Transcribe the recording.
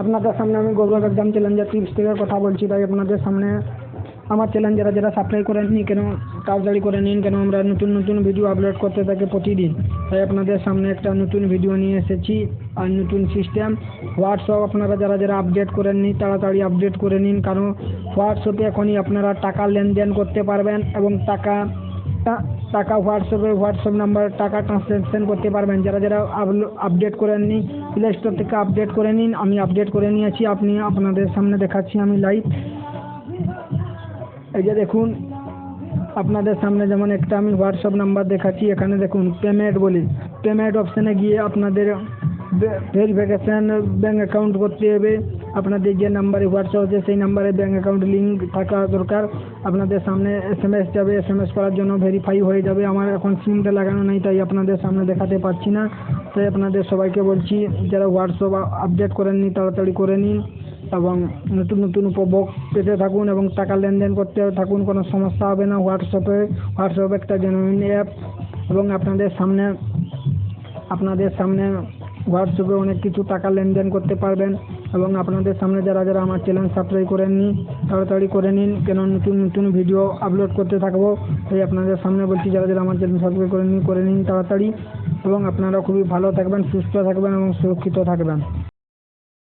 আপনাদের সামনে আমি গৌরব একদম চ্যালেঞ্জার টিপস থেকে কথা বলছি। তাই আপনাদের সামনে আমার চ্যালেঞ্জ যারা সাবস্ক্রাইব করেননি কেন তাড়াতাড়ি করে নিন, কেন আমরা নতুন নতুন ভিডিও আপলোড করতে থাকি প্রতিদিন। তাই আপনাদের সামনে একটা নতুন ভিডিও নিয়ে এসেছি আর নতুন সিস্টেম হোয়াটসঅ্যাপ। আপনারা যারা আপডেট করেননি তাড়াতাড়ি আপডেট করে নিন, কারণ হোয়াটসঅ্যাপে এখনই আপনারা টাকা লেনদেন করতে পারবেন এবং টাকা হোয়াটসঅ্যাপ নাম্বার টাকা ট্রান্সফার করতে পারবেন। যারা আপডেট করেননি প্লে স্টোর থেকে আপডেট করে নিন। আমি আপডেট করে নিয়েছি, আপনাদের সামনে দেখাচ্ছি আমি লাইভ। এই যে দেখুন আপনাদের সামনে যেমন একটা আমি হোয়াটসঅ্যাপ নাম্বার দেখাচ্ছি। এখানে দেখুন পেমেন্ট বলি, পেমেন্ট অপশানে গিয়ে আপনাদের ভেরিফিকেশান ব্যাঙ্ক অ্যাকাউন্ট করতে হবে। আপনাদের যে নাম্বারে হোয়াটসঅ্যাপ আছে সেই নাম্বারে ব্যাঙ্ক অ্যাকাউন্ট লিঙ্ক থাকা দরকার। আপনাদের সামনে SMS যাবে, SMS করার জন্য ভেরিফাই হয়ে যাবে। আমার এখন সিমটা লাগানো নেই তাই আপনাদের সামনে দেখাতে পাচ্ছি না। তাই আপনাদের সবাইকে বলছি যারা হোয়াটসঅ্যাপ আপডেট করেননি তাড়াতাড়ি করে নিন এবং নতুন নতুন উপভোগ পেতে থাকুন এবং টাকা লেনদেন করতে থাকুন, কোনো সমস্যা হবে না। হোয়াটসঅ্যাপ একটা জেনুইন অ্যাপ এবং আপনাদের সামনে হোয়াটসঅ্যাপে অনেক কিছু টাকা লেনদেন করতে পারবেন। এবং আপনাদের সামনে যারা আমার চ্যানেল সাবস্ক্রাইব করেননি তাড়াতাড়ি করে নিন, কেন নতুন নতুন ভিডিও আপলোড করতে থাকবো। তাই আপনাদের সামনে বলছি যারা আমার চ্যানেল সাবস্ক্রাইব করে নিন তাড়াতাড়ি। এবং আপনারা খুবই ভালো থাকবেন, সুস্থ থাকবেন এবং সুরক্ষিত থাকবেন।